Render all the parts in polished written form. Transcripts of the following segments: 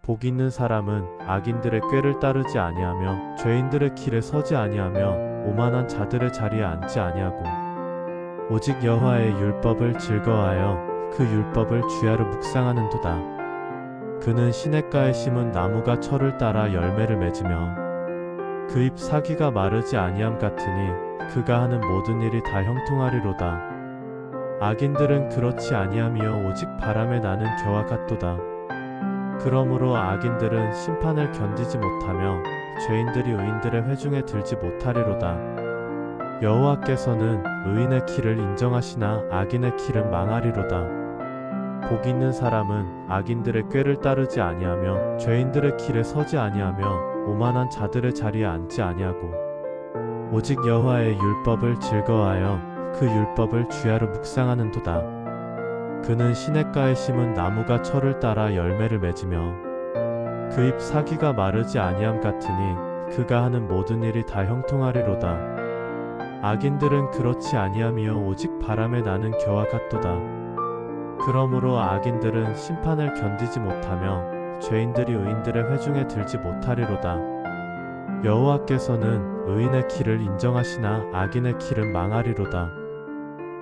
복 있는 사람은 악인들의 꾀를 따르지 아니하며 죄인들의 길에 서지 아니하며 오만한 자들의 자리에 앉지 아니하고 오직 여호와의 율법을 즐거워하여 그 율법을 주야로 묵상하는도다. 그는 시냇가에 심은 나무가 철을 따라 열매를 맺으며 그 잎 사기가 마르지 아니함 같으니 그가 하는 모든 일이 다 형통하리로다. 악인들은 그렇지 아니하며 오직 바람에 나는 겨와 같도다. 그러므로 악인들은 심판을 견디지 못하며 죄인들이 의인들의 회중에 들지 못하리로다. 여호와께서는 의인의 길을 인정하시나 악인의 길은 망하리로다. 복 있는 사람은 악인들의 꾀를 따르지 아니하며 죄인들의 길에 서지 아니하며 오만한 자들의 자리에 앉지 아니하고 오직 여호와의 율법을 즐거워하여 그 율법을 주야로 묵상하는도다. 그는 시냇가에 심은 나무가 철을 따라 열매를 맺으며 그 잎 사기가 마르지 아니함 같으니 그가 하는 모든 일이 다 형통하리로다. 악인들은 그렇지 아니하며 오직 바람에 나는 겨와 같도다. 그러므로 악인들은 심판을 견디지 못하며 죄인들이 의인들의 회중에 들지 못하리로다. 여호와께서는 의인의 길을 인정하시나 악인의 길은 망하리로다.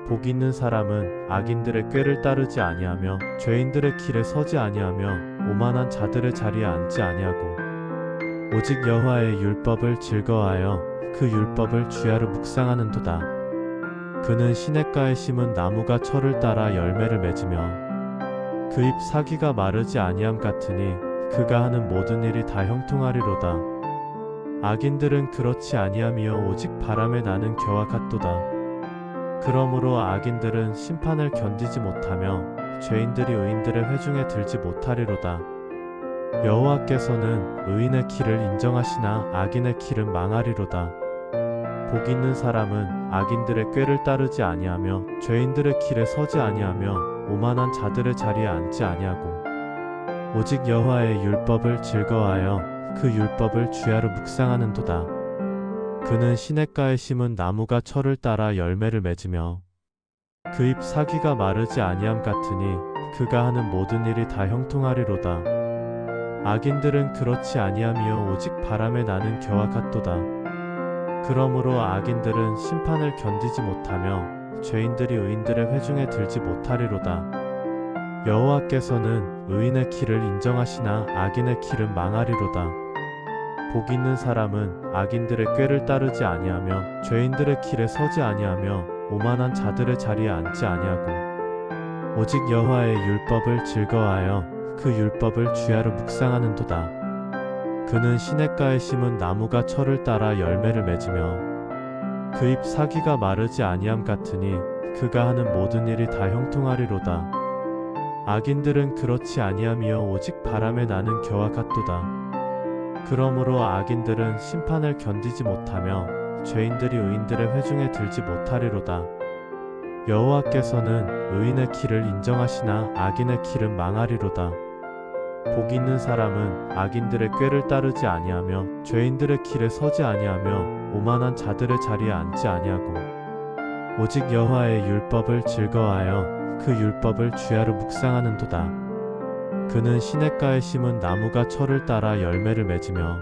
복 있는 사람은 악인들의 꾀를 따르지 아니하며 죄인들의 길에 서지 아니하며 오만한 자들의 자리에 앉지 아니하고 오직 여호와의 율법을 즐거워하여 그 율법을 주야로 묵상하는도다. 그는 시냇가에 심은 나무가 철을 따라 열매를 맺으며 그 잎 사기가 마르지 아니함 같으니 그가 하는 모든 일이 다 형통하리로다. 악인들은 그렇지 아니하며 오직 바람에 나는 겨와 같도다. 그러므로 악인들은 심판을 견디지 못하며 죄인들이 의인들의 회중에 들지 못하리로다. 여호와께서는 의인의 길을 인정하시나 악인의 길은 망하리로다. 복 있는 사람은 악인들의 꾀를 따르지 아니하며 죄인들의 길에 서지 아니하며 오만한 자들의 자리에 앉지 아니하고 오직 여호와의 율법을 즐거워하여 그 율법을 주야로 묵상하는도다. 그는 시냇가에 심은 나무가 철을 따라 열매를 맺으며 그 잎 사기가 마르지 아니함 같으니 그가 하는 모든 일이 다 형통하리로다. 악인들은 그렇지 아니하며 오직 바람에 나는 겨와 같도다. 그러므로 악인들은 심판을 견디지 못하며 죄인들이 의인들의 회중에 들지 못하리로다. 여호와께서는 의인의 길을 인정하시나 악인의 길은 망하리로다. 복 있는 사람은 악인들의 꾀를 따르지 아니하며 죄인들의 길에 서지 아니하며 오만한 자들의 자리에 앉지 아니하고 오직 여호와의 율법을 즐거워하여 그 율법을 주야로 묵상하는도다. 그는 시냇가에 심은 나무가 철을 따라 열매를 맺으며 그 잎 사기가 마르지 아니함 같으니 그가 하는 모든 일이 다 형통하리로다. 악인들은 그렇지 아니하며 오직 바람에 나는 겨와 같도다. 그러므로 악인들은 심판을 견디지 못하며 죄인들이 의인들의 회중에 들지 못하리로다. 여호와께서는 의인의 길을 인정하시나 악인의 길은 망하리로다. 복 있는 사람은 악인들의 꾀를 따르지 아니하며 죄인들의 길에 서지 아니하며 오만한 자들의 자리에 앉지 아니하고 오직 여호와의 율법을 즐거워하여 그 율법을 주야로 묵상하는도다. 그는 시냇가에 심은 나무가 철을 따라 열매를 맺으며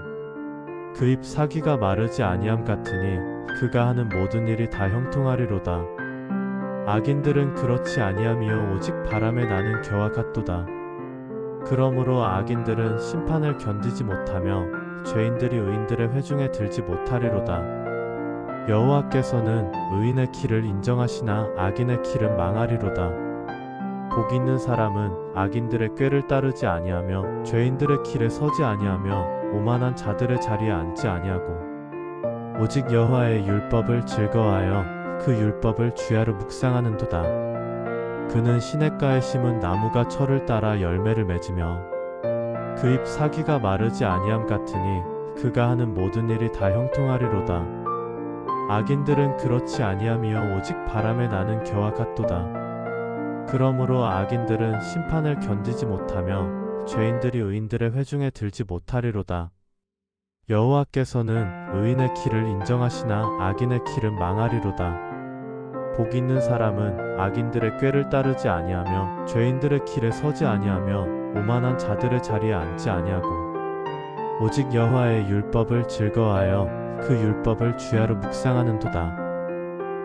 그 잎 사기가 마르지 아니함 같으니 그가 하는 모든 일이 다 형통하리로다. 악인들은 그렇지 아니하며 오직 바람에 나는 겨와 같도다. 그러므로 악인들은 심판을 견디지 못하며 죄인들이 의인들의 회중에 들지 못하리로다. 여호와께서는 의인의 길을 인정하시나 악인의 길은 망하리로다. 복 있는 사람은 악인들의 꾀를 따르지 아니하며 죄인들의 길에 서지 아니하며 오만한 자들의 자리에 앉지 아니하고 오직 여호와의 율법을 즐거워하여 그 율법을 주야로 묵상하는도다. 그는 시냇가에 심은 나무가 철을 따라 열매를 맺으며 그 잎 사기가 마르지 아니함 같으니 그가 하는 모든 일이 다 형통하리로다. 악인들은 그렇지 아니하며 오직 바람에 나는 겨와 같도다. 그러므로 악인들은 심판을 견디지 못하며 죄인들이 의인들의 회중에 들지 못하리로다. 여호와께서는 의인의 길을 인정하시나 악인의 길은 망하리로다. 복 있는 사람은 악인들의 꾀를 따르지 아니하며 죄인들의 길에 서지 아니하며 오만한 자들의 자리에 앉지 아니하고 오직 여호와의 율법을 즐거워하여 그 율법을 주야로 묵상하는도다.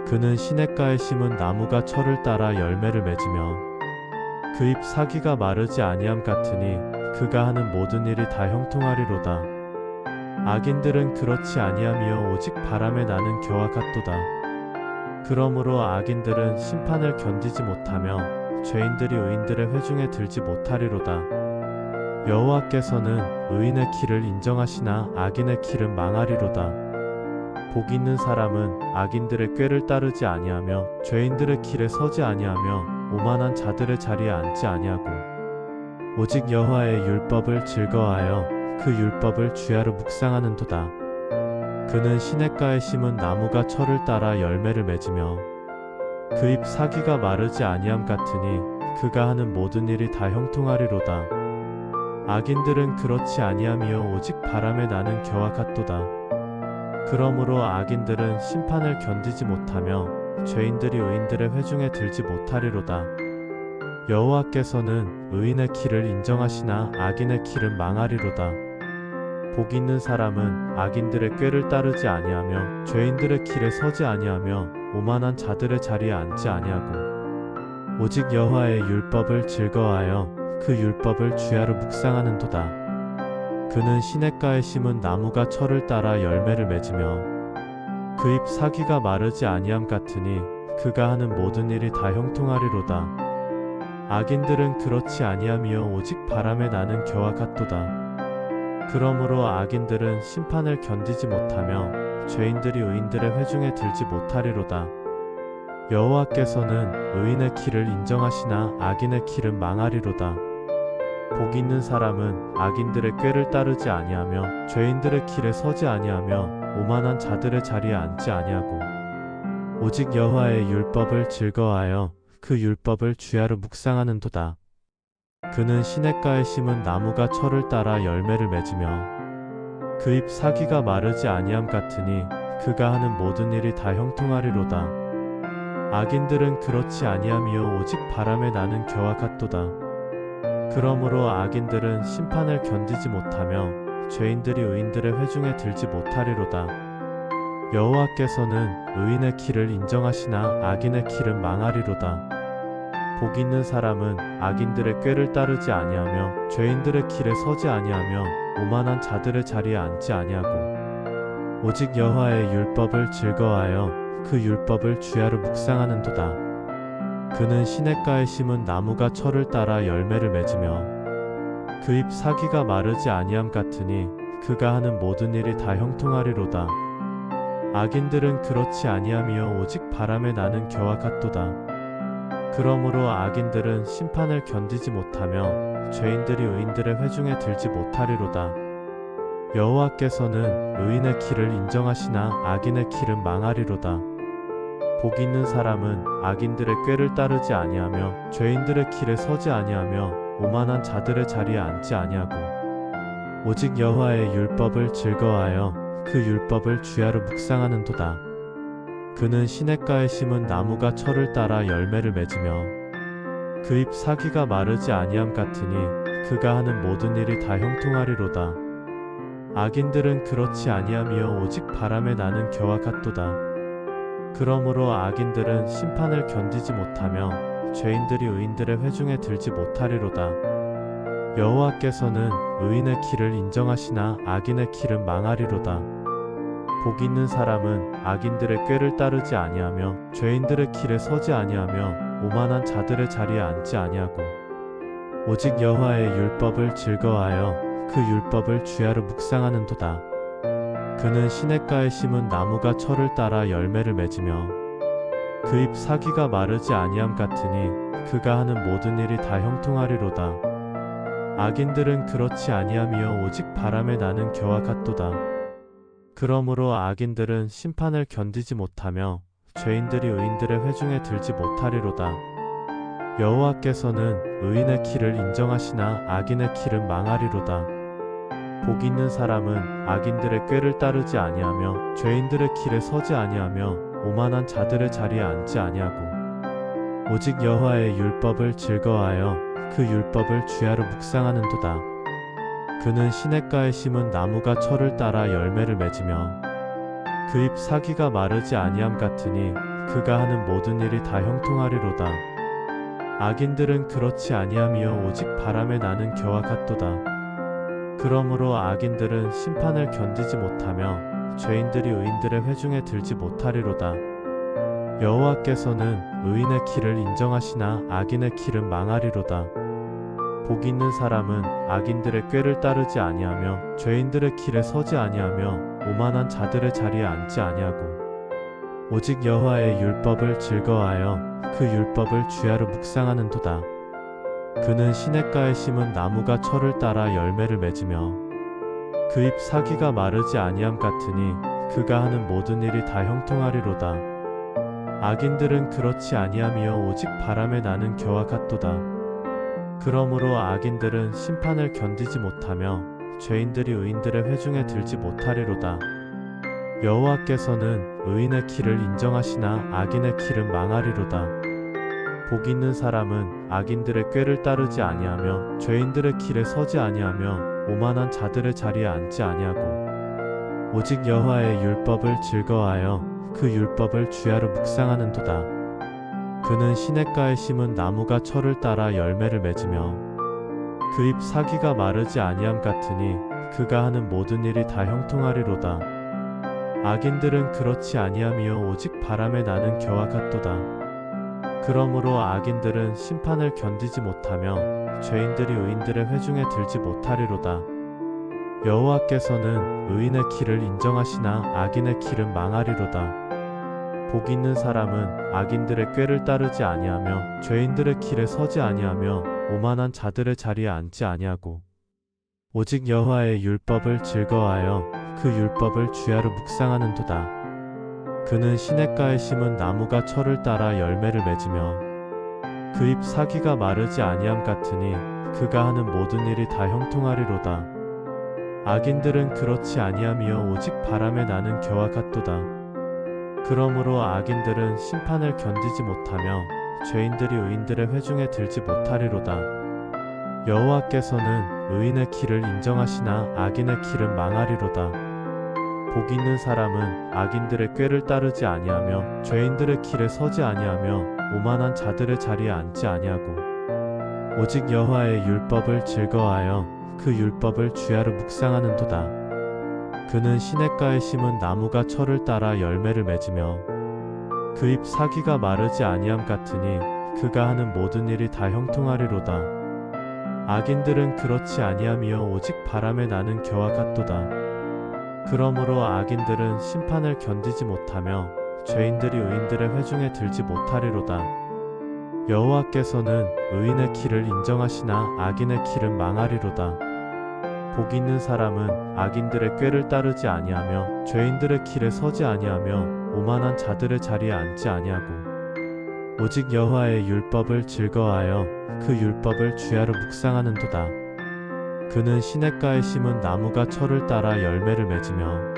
그는 시냇가에 심은 나무가 철을 따라 열매를 맺으며 그 잎 사기가 마르지 아니함 같으니 그가 하는 모든 일이 다 형통하리로다. 악인들은 그렇지 아니하며 오직 바람에 나는 겨와 같도다. 그러므로 악인들은 심판을 견디지 못하며 죄인들이 의인들의 회중에 들지 못하리로다. 여호와께서는 의인의 길을 인정하시나 악인의 길은 망하리로다. 복 있는 사람은 악인들의 꾀를 따르지 아니하며 죄인들의 길에 서지 아니하며 오만한 자들의 자리에 앉지 아니하고 오직 여호와의 율법을 즐거워하여 그 율법을 주야로 묵상하는도다. 그는 시냇가에 심은 나무가 철을 따라 열매를 맺으며 그 잎 사기가 마르지 아니함 같으니 그가 하는 모든 일이 다 형통하리로다. 악인들은 그렇지 아니하며 오직 바람에 나는 겨와 같도다. 그러므로 악인들은 심판을 견디지 못하며 죄인들이 의인들의 회중에 들지 못하리로다. 여호와께서는 의인의 길을 인정하시나 악인의 길은 망하리로다. 복 있는 사람은 악인들의 꾀를 따르지 아니하며 죄인들의 길에 서지 아니하며 오만한 자들의 자리에 앉지 아니하고 오직 여호와의 율법을 즐거워하여 그 율법을 주야로 묵상하는도다. 그는 시냇가에 심은 나무가 철을 따라 열매를 맺으며 그 잎 사기가 마르지 아니함 같으니 그가 하는 모든 일이 다 형통하리로다. 악인들은 그렇지 아니하며 오직 바람에 나는 겨와 같도다. 그러므로 악인들은 심판을 견디지 못하며 죄인들이 의인들의 회중에 들지 못하리로다. 여호와께서는 의인의 길을 인정하시나 악인의 길은 망하리로다. 복 있는 사람은 악인들의 꾀를 따르지 아니하며 죄인들의 길에 서지 아니하며 오만한 자들의 자리에 앉지 아니하고 오직 여호와의 율법을 즐거워하여 그 율법을 주야로 묵상하는도다. 그는 시냇가에 심은 나무가 철을 따라 열매를 맺으며 그 잎 사기가 마르지 아니함 같으니 그가 하는 모든 일이 다 형통하리로다. 악인들은 그렇지 아니하며 오직 바람에 나는 겨와 같도다. 그러므로 악인들은 심판을 견디지 못하며 죄인들이 의인들의 회중에 들지 못하리로다. 여호와께서는 의인의 길을 인정하시나 악인의 길은 망하리로다. 복 있는 사람은 악인들의 꾀를 따르지 아니하며 죄인들의 길에 서지 아니하며 오만한 자들의 자리에 앉지 아니하고 오직 여호와의 율법을 즐거워하여 그 율법을 주야로 묵상하는도다. 그는 시냇가에 심은 나무가 철을 따라 열매를 맺으며 그 잎 사기가 마르지 아니함 같으니 그가 하는 모든 일이 다 형통하리로다. 악인들은 그렇지 아니하며 오직 바람에 나는 겨와 같도다. 그러므로 악인들은 심판을 견디지 못하며 죄인들이 의인들의 회중에 들지 못하리로다. 여호와께서는 의인의 길을 인정하시나 악인의 길은 망하리로다. 복 있는 사람은 악인들의 꾀를 따르지 아니하며 죄인들의 길에 서지 아니하며 오만한 자들의 자리에 앉지 아니하고 오직 여호와의 율법을 즐거워하여 그 율법을 주야로 묵상하는도다. 그는 시냇가에 심은 나무가 철을 따라 열매를 맺으며 그 잎 사기가 마르지 아니함 같으니 그가 하는 모든 일이 다 형통하리로다. 악인들은 그렇지 아니하며 오직 바람에 나는 겨와 같도다. 그러므로 악인들은 심판을 견디지 못하며 죄인들이 의인들의 회중에 들지 못하리로다. 여호와께서는 의인의 길을 인정하시나 악인의 길은 망하리로다. 복 있는 사람은 악인들의 꾀를 따르지 아니하며 죄인들의 길에 서지 아니하며 오만한 자들의 자리에 앉지 아니하고 오직 여호와의 율법을 즐거워하여 그 율법을 주야로 묵상하는도다. 그는 시냇가에 심은 나무가 철을 따라 열매를 맺으며 그 잎 사기가 마르지 아니함 같으니 그가 하는 모든 일이 다 형통하리로다. 악인들은 그렇지 아니하며 오직 바람에 나는 겨와 같도다. 그러므로 악인들은 심판을 견디지 못하며 죄인들이 의인들의 회중에 들지 못하리로다. 여호와께서는 의인의 길을 인정하시나 악인의 길은 망하리로다. 복 있는 사람은 악인들의 꾀를 따르지 아니하며 죄인들의 길에 서지 아니하며 오만한 자들의 자리에 앉지 아니하고 오직 여호와의 율법을 즐거워하여 그 율법을 주야로 묵상하는도다. 그는 시냇가에 심은 나무가 철을 따라 열매를 맺으며 그 잎 사기가 마르지 아니함 같으니 그가 하는 모든 일이 다 형통하리로다. 악인들은 그렇지 아니함이요 오직 바람에 나는 겨와 같도다. 그러므로 악인들은 심판을 견디지 못하며 죄인들이 의인들의 회중에 들지 못하리로다. 여호와께서는 의인의 길을 인정하시나 악인의 길은 망하리로다. 복 있는 사람은 악인들의 꾀를 따르지 아니하며 죄인들의 길에 서지 아니하며 오만한 자들의 자리에 앉지 아니하고 오직 여호와의 율법을 즐거워하여 그 율법을 주야로 묵상하는도다. 그는 시냇가에 심은 나무가 철을 따라 열매를 맺으며 그 잎 사기가 마르지 아니함 같으니 그가 하는 모든 일이 다 형통하리로다. 악인들은 그렇지 아니함이요 오직 바람에 나는 겨와 같도다. 그러므로 악인들은 심판을 견디지 못하며 죄인들이 의인들의 회중에 들지 못하리로다. 여호와께서는 의인의 길을 인정하시나 악인의 길은 망하리로다. 복 있는 사람은 악인들의 꾀를 따르지 아니하며 죄인들의 길에 서지 아니하며 오만한 자들의 자리에 앉지 아니하고 오직 여호와의 율법을 즐거워하여 그 율법을 주야로 묵상하는도다. 그는 시냇가에 심은 나무가 철을 따라 열매를 맺으며 그 잎 사기가 마르지 아니함 같으니 그가 하는 모든 일이 다 형통하리로다. 악인들은 그렇지 아니함이요 오직 바람에 나는 겨와 같도다. 그러므로 악인들은 심판을 견디지 못하며 죄인들이 의인들의 회중에 들지 못하리로다. 여호와께서는 의인의 길을 인정하시나 악인의 길은 망하리로다. 복 있는 사람은 악인들의 꾀를 따르지 아니하며 죄인들의 길에 서지 아니하며 오만한 자들의 자리에 앉지 아니하고 오직 여호와의 율법을 즐거워하여 그 율법을 주야로 묵상하는도다. 그는 시냇가에 심은 나무가 철을 따라 열매를 맺으며 그 잎 사기가 마르지 아니함 같으니 그가 하는 모든 일이 다 형통하리로다. 악인들은 그렇지 아니함이요 오직 바람에 나는 겨와 같도다. 그러므로 악인들은 심판을 견디지 못하며 죄인들이 의인들의 회중에 들지 못하리로다. 여호와께서는 의인의 길을 인정하시나 악인의 길은 망하리로다. 복 있는 사람은 악인들의 꾀를 따르지 아니하며 죄인들의 길에 서지 아니하며 오만한 자들의 자리에 앉지 아니하고 오직 여호와의 율법을 즐거워하여 그 율법을 주야로 묵상하는도다. 그는 시냇가에 심은 나무가 철을 따라 열매를 맺으며 그 잎 사기가 마르지 아니함 같으니 그가 하는 모든 일이 다 형통하리로다. 악인들은 그렇지 아니함이요 오직 바람에 나는 겨와 같도다. 그러므로 악인들은 심판을 견디지 못하며 죄인들이 의인들의 회중에 들지 못하리로다. 여호와께서는 의인의 길을 인정하시나 악인의 길은 망하리로다. 복 있는 사람은 악인들의 꾀를 따르지 아니하며 죄인들의 길에 서지 아니하며 오만한 자들의 자리에 앉지 아니하고 오직 여호와의 율법을 즐거워하여 그 율법을 주야로 묵상하는도다. 그는 시냇가에 심은 나무가 철을 따라 열매를 맺으며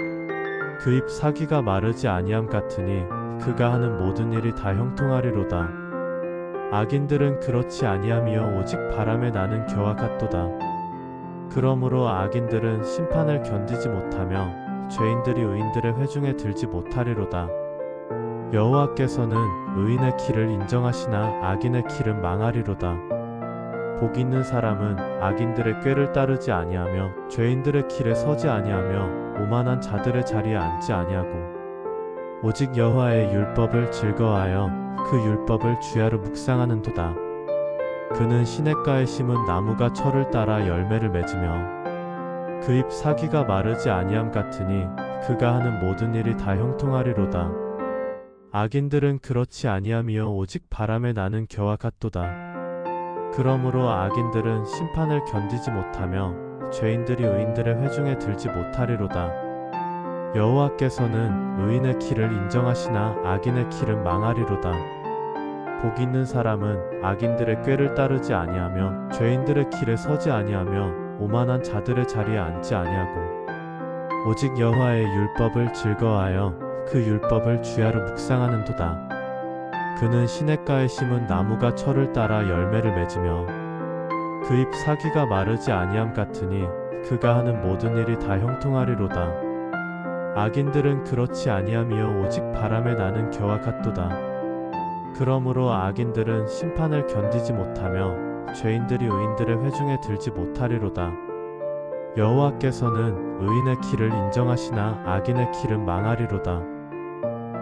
그 잎 사기가 마르지 아니함 같으니 그가 하는 모든 일이 다 형통하리로다. 악인들은 그렇지 아니함이요 오직 바람에 나는 겨와 같도다. 그러므로 악인들은 심판을 견디지 못하며 죄인들이 의인들의 회중에 들지 못하리로다. 여호와께서는 의인의 길을 인정하시나 악인의 길은 망하리로다. 복 있는 사람은 악인들의 꾀를 따르지 아니하며 죄인들의 길에 서지 아니하며 오만한 자들의 자리에 앉지 아니하고 오직 여호와의 율법을 즐거워하여 그 율법을 주야로 묵상하는도다. 그는 시냇가에 심은 나무가 철을 따라 열매를 맺으며 그 잎 사기가 마르지 아니함 같으니 그가 하는 모든 일이 다 형통하리로다. 악인들은 그렇지 아니함이요 오직 바람에 나는 겨와 같도다. 그러므로 악인들은 심판을 견디지 못하며 죄인들이 의인들의 회중에 들지 못하리로다. 여호와께서는 의인의 길을 인정하시나 악인의 길은 망하리로다. 복 있는 사람은 악인들의 꾀를 따르지 아니하며 죄인들의 길에 서지 아니하며 오만한 자들의 자리에 앉지 아니하고 오직 여호와의 율법을 즐거워하여 그 율법을 주야로 묵상하는도다. 그는 시냇가에 심은 나무가 철을 따라 열매를 맺으며 그 입 사기가 마르지 아니함 같으니 그가 하는 모든 일이 다 형통하리로다. 악인들은 그렇지 아니함이요 오직 바람에 나는 겨와 같도다. 그러므로 악인들은 심판을 견디지 못하며 죄인들이 의인들의 회중에 들지 못하리로다. 여호와께서는 의인의 길을 인정하시나 악인의 길은 망하리로다.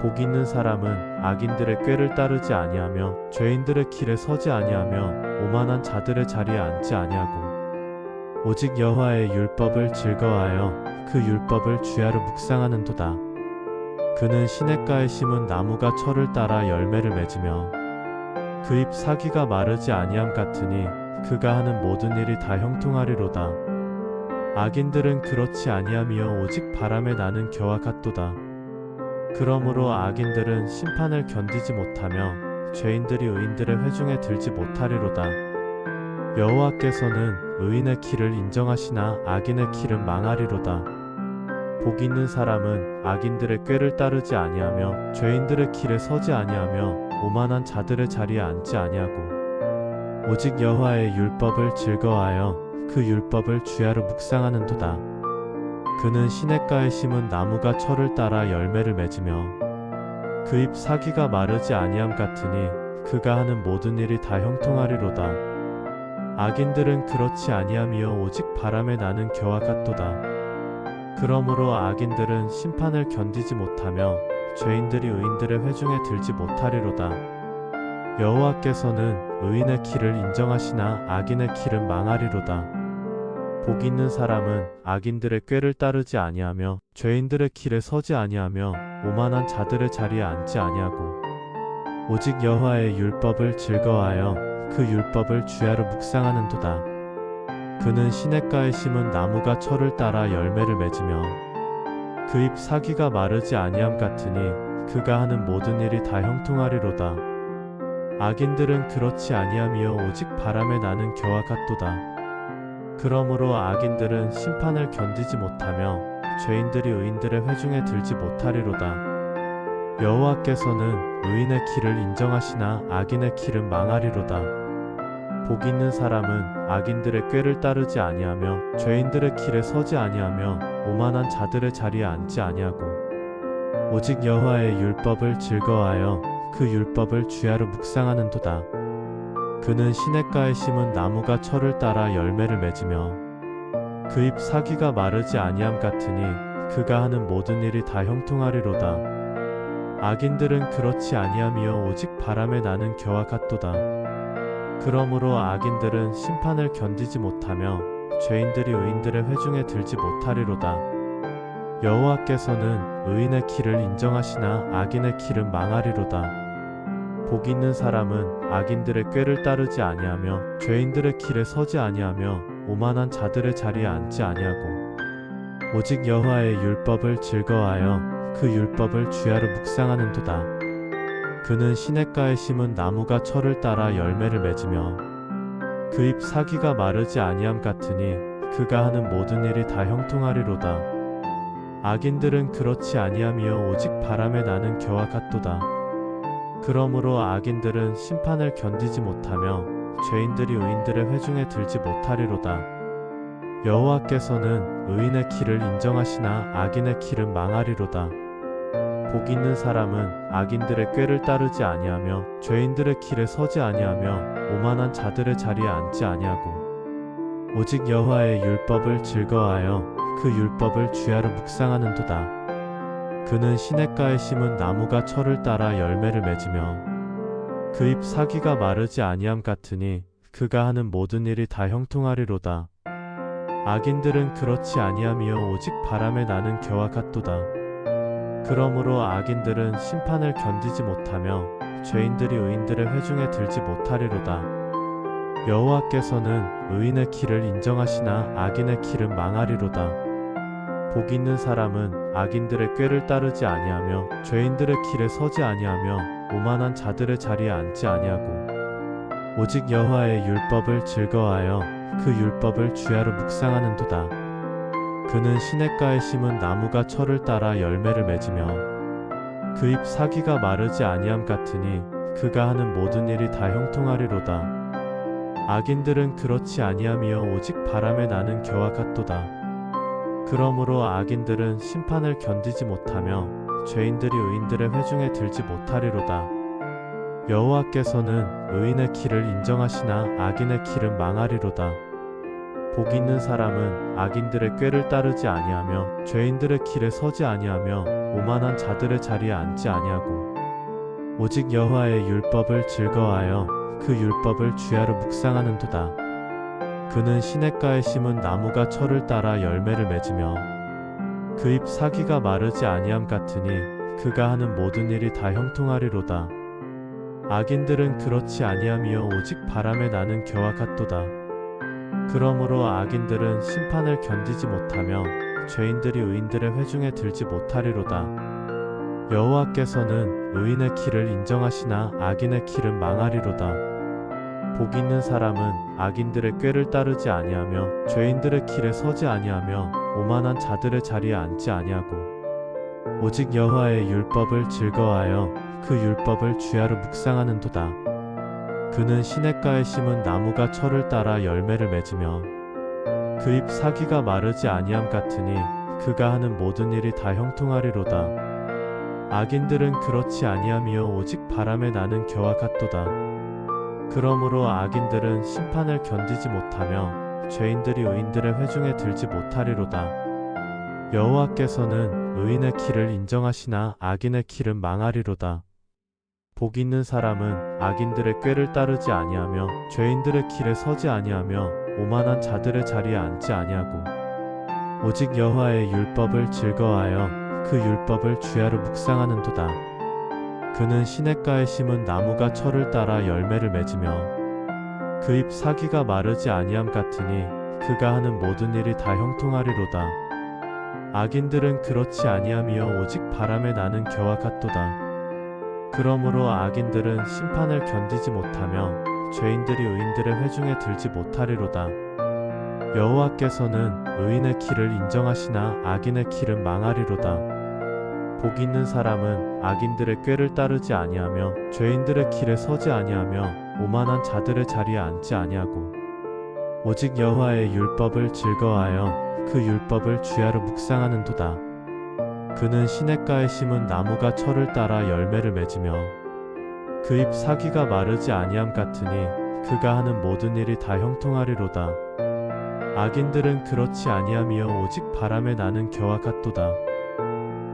복 있는 사람은 악인들의 꾀를 따르지 아니하며 죄인들의 길에 서지 아니하며 오만한 자들의 자리에 앉지 아니하고 오직 여호와의 율법을 즐거워하여 그 율법을 주야로 묵상하는도다. 그는 시냇가에 심은 나무가 철을 따라 열매를 맺으며 그 입 사기가 마르지 아니함 같으니 그가 하는 모든 일이 다 형통하리로다. 악인들은 그렇지 아니함이요 오직 바람에 나는 겨와 같도다. 그러므로 악인들은 심판을 견디지 못하며 죄인들이 의인들의 회중에 들지 못하리로다. 여호와께서는 의인의 길을 인정하시나 악인의 길은 망하리로다. 복 있는 사람은 악인들의 꾀를 따르지 아니하며 죄인들의 길에 서지 아니하며 오만한 자들의 자리에 앉지 아니하고 오직 여호와의 율법을 즐거워하여 그 율법을 주야로 묵상하는도다. 그는 시냇가에 심은 나무가 철을 따라 열매를 맺으며 그 입 사기가 마르지 아니함 같으니 그가 하는 모든 일이 다 형통하리로다. 악인들은 그렇지 아니함이요 오직 바람에 나는 겨와 같도다. 그러므로 악인들은 심판을 견디지 못하며 죄인들이 의인들의 회중에 들지 못하리로다. 여호와께서는 의인의 길을 인정하시나 악인의 길은 망하리로다. 복 있는 사람은 악인들의 꾀를 따르지 아니하며 죄인들의 길에 서지 아니하며 오만한 자들의 자리에 앉지 아니하고 오직 여호와의 율법을 즐거워하여 그 율법을 주야로 묵상하는도다. 그는 시냇가에 심은 나무가 철을 따라 열매를 맺으며 그 입 사기가 마르지 아니함 같으니 그가 하는 모든 일이 다 형통하리로다. 악인들은 그렇지 아니함이요 오직 바람에 나는 겨와 같도다. 그러므로 악인들은 심판을 견디지 못하며 죄인들이 의인들의 회중에 들지 못하리로다. 여호와께서는 의인의 길을 인정하시나 악인의 길은 망하리로다. 복 있는 사람은 악인들의 꾀를 따르지 아니하며 죄인들의 길에 서지 아니하며 오만한 자들의 자리에 앉지 아니하고 오직 여호와의 율법을 즐거워하여 그 율법을 주야로 묵상하는도다. 그는 시냇가에 심은 나무가 철을 따라 열매를 맺으며 그 입 사기가 마르지 아니함 같으니 그가 하는 모든 일이 다 형통하리로다. 악인들은 그렇지 아니함이요 오직 바람에 나는 겨와 같도다. 그러므로 악인들은 심판을 견디지 못하며 죄인들이 의인들의 회중에 들지 못하리로다. 여호와께서는 의인의 길을 인정하시나 악인의 길은 망하리로다. 복 있는 사람은 악인들의 꾀를 따르지 아니하며 죄인들의 길에 서지 아니하며 오만한 자들의 자리에 앉지 아니하고 오직 여호와의 율법을 즐거워하여 그 율법을 주야로 묵상하는도다. 그는 시냇가에 심은 나무가 철을 따라 열매를 맺으며 그 입 사기가 마르지 아니함 같으니 그가 하는 모든 일이 다 형통하리로다. 악인들은 그렇지 아니함이요 오직 바람에 나는 겨와 같도다. 그러므로 악인들은 심판을 견디지 못하며 죄인들이 의인들의 회중에 들지 못하리로다. 여호와께서는 의인의 길을 인정하시나 악인의 길은 망하리로다. 복 있는 사람은 악인들의 꾀를 따르지 아니하며 죄인들의 길에 서지 아니하며 오만한 자들의 자리에 앉지 아니하고 오직 여호와의 율법을 즐거워하여 그 율법을 주야로 묵상하는도다. 그는 시냇가에 심은 나무가 철을 따라 열매를 맺으며 그 입 사기가 마르지 아니함 같으니 그가 하는 모든 일이 다 형통하리로다. 악인들은 그렇지 아니함이요 오직 바람에 나는 겨와 같도다. 그러므로 악인들은 심판을 견디지 못하며 죄인들이 의인들의 회중에 들지 못하리로다. 여호와께서는 의인의 길을 인정하시나 악인의 길은 망하리로다. 복 있는 사람은 악인들의 꾀를 따르지 아니하며 죄인들의 길에 서지 아니하며 오만한 자들의 자리에 앉지 아니하고 오직 여호와의 율법을 즐거워하여 그 율법을 주야로 묵상하는도다. 그는 시냇가에 심은 나무가 철을 따라 열매를 맺으며 그 입 사기가 마르지 아니함 같으니 그가 하는 모든 일이 다 형통하리로다. 악인들은 그렇지 아니하며 오직 바람에 나는 겨와 같도다. 그러므로 악인들은 심판을 견디지 못하며 죄인들이 의인들의 회중에 들지 못하리로다. 여호와께서는 의인의 길을 인정하시나 악인의 길은 망하리로다. 복 있는 사람은 악인들의 꾀를 따르지 아니하며 죄인들의 길에 서지 아니하며 오만한 자들의 자리에 앉지 아니하고 오직 여호와의 율법을 즐거워하여 그 율법을 주야로 묵상하는도다. 그는 시냇가에 심은 나무가 철을 따라 열매를 맺으며 그 잎 사귀가 마르지 아니함 같으니 그가 하는 모든 일이 다 형통하리로다. 악인들은 그렇지 아니하며 오직 바람에 나는 겨와 같도다. 그러므로 악인들은 심판을 견디지 못하며 죄인들이 의인들의 회중에 들지 못하리로다. 여호와께서는 의인의 길을 인정하시나 악인의 길은 망하리로다. 복 있는 사람은 악인들의 꾀를 따르지 아니하며 죄인들의 길에 서지 아니하며 오만한 자들의 자리에 앉지 아니하고 오직 여호와의 율법을 즐거워하여 그 율법을 주야로 묵상하는도다. 그는 시냇가에 심은 나무가 철을 따라 열매를 맺으며 그 잎 사귀가 마르지 아니함 같으니 그가 하는 모든 일이 다 형통하리로다. 악인들은 그렇지 아니하며 오직 바람에 나는 겨와 같도다. 그러므로 악인들은 심판을 견디지 못하며 죄인들이 의인들의 회중에 들지 못하리로다. 여호와께서는 의인의 길을 인정하시나 악인의 길은 망하리로다. 복 있는 사람은 악인들의 꾀를 따르지 아니하며 죄인들의 길에 서지 아니하며 오만한 자들의 자리에 앉지 아니하고 오직 여호와의 율법을 즐거워하여 그 율법을 주야로 묵상하는도다. 그는 시냇가에 심은 나무가 철을 따라 열매를 맺으며 그 잎 사귀가 마르지 아니함 같으니 그가 하는 모든 일이 다 형통하리로다. 악인들은 그렇지 아니하며 오직 바람에 나는 겨와 같도다. 그러므로 악인들은 심판을 견디지 못하며 죄인들이 의인들의 회중에 들지 못하리로다. 여호와께서는 의인의 길을 인정하시나 악인의 길은 망하리로다. 복 있는 사람은 악인들의 꾀를 따르지 아니하며 죄인들의 길에 서지 아니하며 오만한 자들의 자리에 앉지 아니하고 오직 여호와의 율법을 즐거워하여 그 율법을 주야로 묵상하는도다. 그는 시냇가에 심은 나무가 철을 따라 열매를 맺으며 그 잎 사귀가 마르지 아니함 같으니 그가 하는 모든 일이 다 형통하리로다. 악인들은 그렇지 아니하며 오직 바람에 나는 겨와 같도다.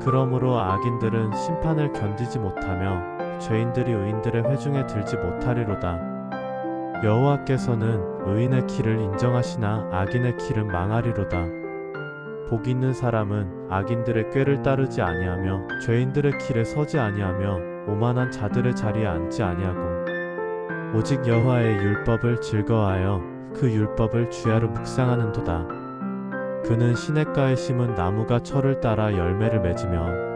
그러므로 악인들은 심판을 견디지 못하며 죄인들이 의인들의 회중에 들지 못하리로다. 여호와께서는 의인의 길을 인정하시나 악인의 길은 망하리로다. 복 있는 사람은 악인들의 꾀를 따르지 아니하며 죄인들의 길에 서지 아니하며 오만한 자들의 자리에 앉지 아니하고 오직 여호와의 율법을 즐거워하여 그 율법을 주야로 묵상하는도다. 그는 시냇가에 심은 나무가 철을 따라 열매를 맺으며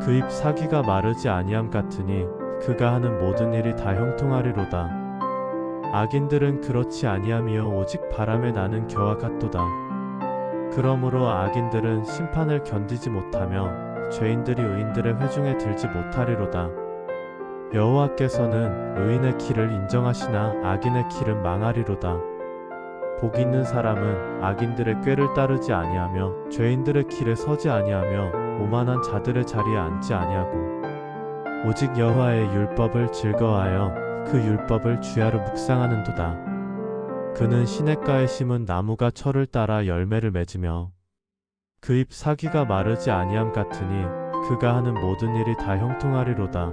그 잎 사귀가 마르지 아니함 같으니 그가 하는 모든 일이 다 형통하리로다. 악인들은 그렇지 아니하며 오직 바람에 나는 겨와 같도다. 그러므로 악인들은 심판을 견디지 못하며 죄인들이 의인들의 회중에 들지 못하리로다. 여호와께서는 의인의 길을 인정하시나 악인의 길은 망하리로다. 복 있는 사람은 악인들의 꾀를 따르지 아니하며 죄인들의 길에 서지 아니하며 오만한 자들의 자리에 앉지 아니하고 오직 여호와의 율법을 즐거워하여 그 율법을 주야로 묵상하는도다. 그는 시냇가에 심은 나무가 철을 따라 열매를 맺으며 그 잎 사귀가 마르지 아니함 같으니 그가 하는 모든 일이 다 형통하리로다.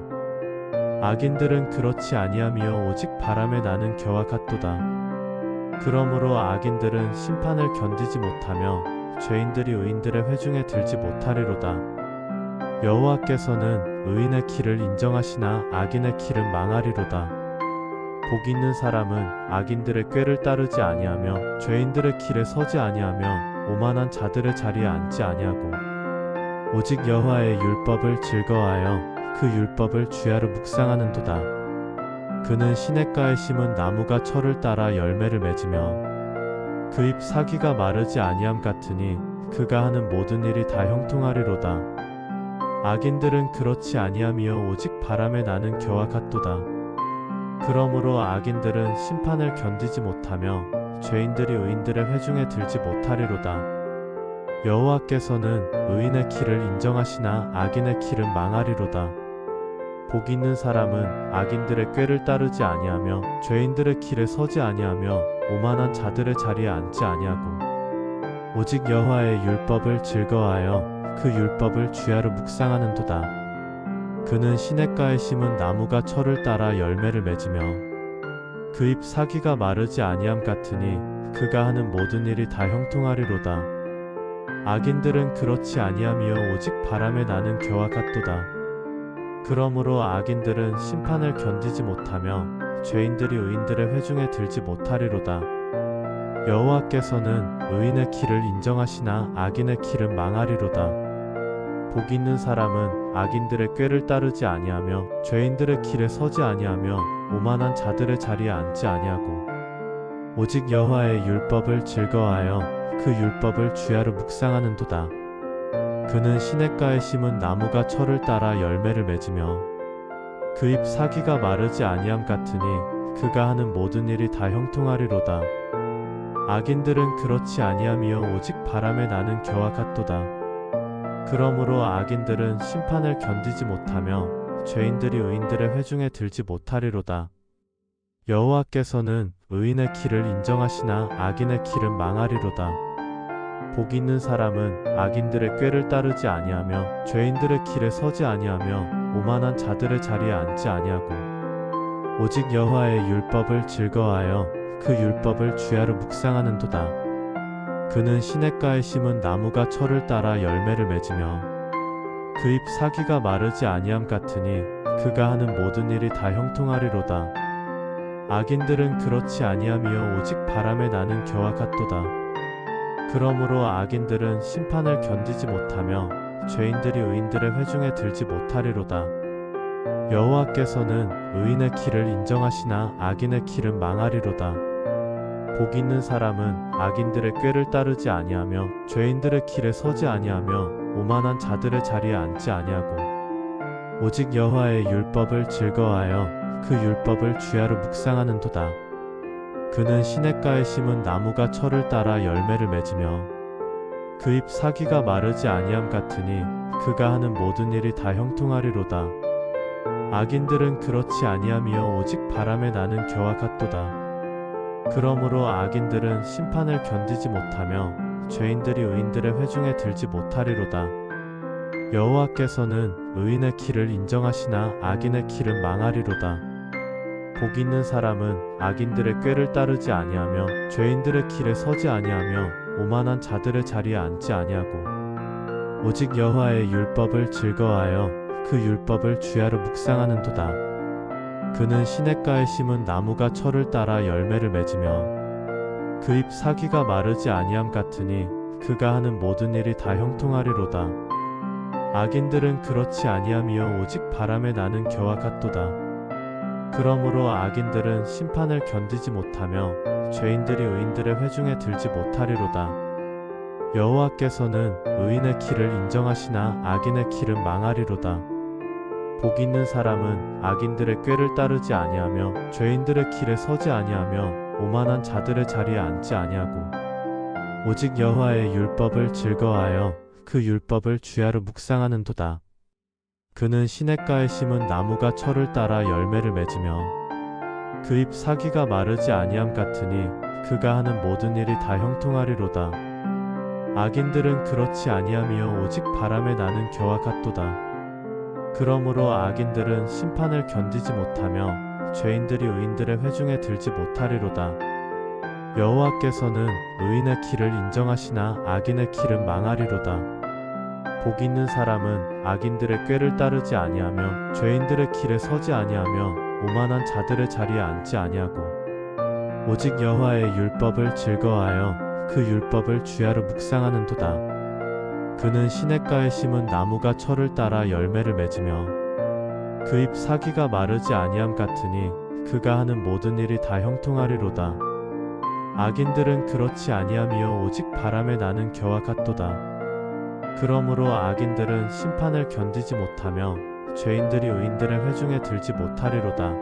악인들은 그렇지 아니하며 오직 바람에 나는 겨와 같도다. 그러므로 악인들은 심판을 견디지 못하며 죄인들이 의인들의 회중에 들지 못하리로다. 여호와께서는 의인의 길을 인정하시나 악인의 길은 망하리로다. 복 있는 사람은 악인들의 꾀를 따르지 아니하며 죄인들의 길에 서지 아니하며 오만한 자들의 자리에 앉지 아니하고 오직 여호와의 율법을 즐거워하여 그 율법을 주야로 묵상하는도다. 그는 시냇가에 심은 나무가 철을 따라 열매를 맺으며 그 잎 사귀가 마르지 아니함 같으니 그가 하는 모든 일이 다 형통하리로다. 악인들은 그렇지 아니하며 오직 바람에 나는 겨와 같도다. 그러므로 악인들은 심판을 견디지 못하며 죄인들이 의인들의 회중에 들지 못하리로다. 여호와께서는 의인의 길을 인정하시나 악인의 길은 망하리로다. 복 있는 사람은 악인들의 꾀를 따르지 아니하며 죄인들의 길에 서지 아니하며 오만한 자들의 자리에 앉지 아니하고 오직 여호와의 율법을 즐거워하여 그 율법을 주야로 묵상하는도다. 그는 시냇가에 심은 나무가 철을 따라 열매를 맺으며 그 잎 사기가 마르지 아니함 같으니 그가 하는 모든 일이 다 형통하리로다. 악인들은 그렇지 아니하며 오직 바람에 나는 겨와 같도다. 그러므로 악인들은 심판을 견디지 못하며 죄인들이 의인들의 회중에 들지 못하리로다. 여호와께서는 의인의 길을 인정하시나 악인의 길은 망하리로다. 복 있는 사람은 악인들의 꾀를 따르지 아니하며 죄인들의 길에 서지 아니하며 오만한 자들의 자리에 앉지 아니하고 오직 여호와의 율법을 즐거워하여 그 율법을 주야로 묵상하는도다. 그는 시냇가에 심은 나무가 철을 따라 열매를 맺으며 그 잎 사기가 마르지 아니함 같으니 그가 하는 모든 일이 다 형통하리로다. 악인들은 그렇지 아니하며 오직 바람에 나는 겨와 같도다. 그러므로 악인들은 심판을 견디지 못하며 죄인들이 의인들의 회중에 들지 못하리로다. 여호와께서는 의인의 길을 인정하시나 악인의 길은 망하리로다. 복 있는 사람은 악인들의 꾀를 따르지 아니하며 죄인들의 길에 서지 아니하며 오만한 자들의 자리에 앉지 아니하고 오직 여호와의 율법을 즐거워하여 그 율법을 주야로 묵상하는도다. 그는 시냇가에 심은 나무가 철을 따라 열매를 맺으며 그 잎 사기가 마르지 아니함 같으니 그가 하는 모든 일이 다 형통하리로다. 악인들은 그렇지 아니하며 오직 바람에 나는 겨와 같도다. 그러므로 악인들은 심판을 견디지 못하며 죄인들이 의인들의 회중에 들지 못하리로다. 여호와께서는 의인의 길을 인정하시나 악인의 길은 망하리로다. 복 있는 사람은 악인들의 꾀를 따르지 아니하며 죄인들의 길에 서지 아니하며 오만한 자들의 자리에 앉지 아니하고 오직 여호와의 율법을 즐거워하여 그 율법을 주야로 묵상하는도다. 그는 시냇가에 심은 나무가 철을 따라 열매를 맺으며 그 잎 사기가 마르지 아니함 같으니 그가 하는 모든 일이 다 형통하리로다. 악인들은 그렇지 아니하며 오직 바람에 나는 겨와 같도다. 그러므로 악인들은 심판을 견디지 못하며 죄인들이 의인들의 회중에 들지 못하리로다. 여호와께서는 의인의 길을 인정하시나 악인의 길은 망하리로다. 복 있는 사람은 악인들의 꾀를 따르지 아니하며 죄인들의 길에 서지 아니하며 오만한 자들의 자리에 앉지 아니하고 오직 여호와의 율법을 즐거워하여 그 율법을 주야로 묵상하는도다. 그는 시냇가에 심은 나무가 철을 따라 열매를 맺으며 그 잎 사기가 마르지 아니함 같으니 그가 하는 모든 일이 다 형통하리로다. 악인들은 그렇지 아니하며 오직 바람에 나는 겨와 같도다. 그러므로 악인들은 심판을 견디지 못하며 죄인들이 의인들의 회중에 들지 못하리로다. 여호와께서는 의인의 길을 인정하시나 악인의 길은 망하리로다. 복 있는 사람은 악인들의 꾀를 따르지 아니하며 죄인들의 길에 서지 아니하며 오만한 자들의 자리에 앉지 아니하고 오직 여호와의 율법을 즐거워하여 그 율법을 주야로 묵상하는도다. 그는 시냇가에 심은 나무가 철을 따라 열매를 맺으며 그 잎 사기가 마르지 아니함 같으니 그가 하는 모든 일이 다 형통하리로다. 악인들은 그렇지 아니하며 오직 바람에 나는 겨와 같도다. 그러므로 악인들은 심판을 견디지 못하며 죄인들이 의인들의 회중에 들지 못하리로다. 여호와께서는 의인의 길을 인정하시나 악인의 길은 망하리로다. 복 있는 사람은 악인들의 꾀를 따르지 아니하며 죄인들의 길에 서지 아니하며 오만한 자들의 자리에 앉지 아니하고 오직 여호와의 율법을 즐거워하여 그 율법을 주야로 묵상하는도다. 그는 시냇가에 심은 나무가 철을 따라 열매를 맺으며 그 잎 사기가 마르지 아니함 같으니 그가 하는 모든 일이 다 형통하리로다. 악인들은 그렇지 아니하며 오직 바람에 나는 겨와 같도다. 그러므로 악인들은 심판을 견디지 못하며 죄인들이 의인들의 회중에 들지 못하리로다.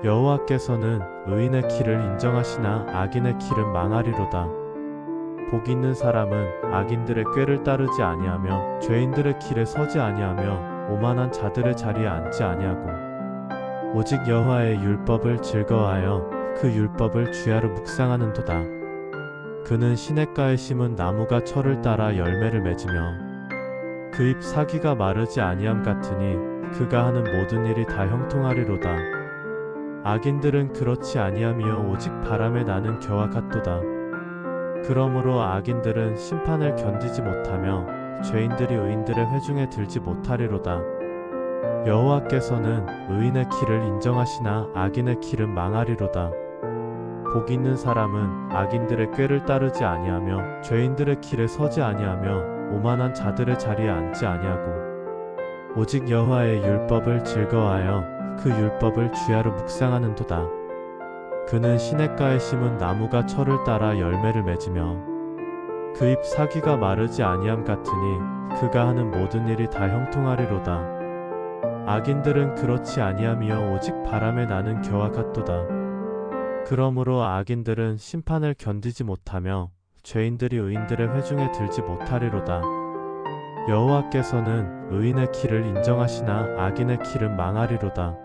여호와께서는 의인의 길을 인정하시나 악인의 길은 망하리로다. 복 있는 사람은 악인들의 꾀를 따르지 아니하며 죄인들의 길에 서지 아니하며 오만한 자들의 자리에 앉지 아니하고 오직 여호와의 율법을 즐거워하여 그 율법을 주야로 묵상하는도다. 그는 시냇가에 심은 나무가 철을 따라 열매를 맺으며 그 잎 사기가 마르지 아니함 같으니 그가 하는 모든 일이 다 형통하리로다. 악인들은 그렇지 아니하며 오직 바람에 나는 겨와 같도다. 그러므로 악인들은 심판을 견디지 못하며 죄인들이 의인들의 회중에 들지 못하리로다. 여호와께서는 의인의 길을 인정하시나 악인의 길은 망하리로다. 복 있는 사람은 악인들의 꾀를 따르지 아니하며 죄인들의 길에 서지 아니하며 오만한 자들의 자리에 앉지 아니하고 오직 여호와의 율법을 즐거워하여 그 율법을 주야로 묵상하는도다. 그는 시냇가에 심은 나무가 철을 따라 열매를 맺으며 그 잎 사기가 마르지 아니함 같으니 그가 하는 모든 일이 다 형통하리로다. 악인들은 그렇지 아니하며 오직 바람에 나는 겨와 같도다. 그러므로 악인들은 심판을 견디지 못하며 죄인들이 의인들의 회중에 들지 못하리로다. 여호와께서는 의인의 길을 인정하시나 악인의 길은 망하리로다.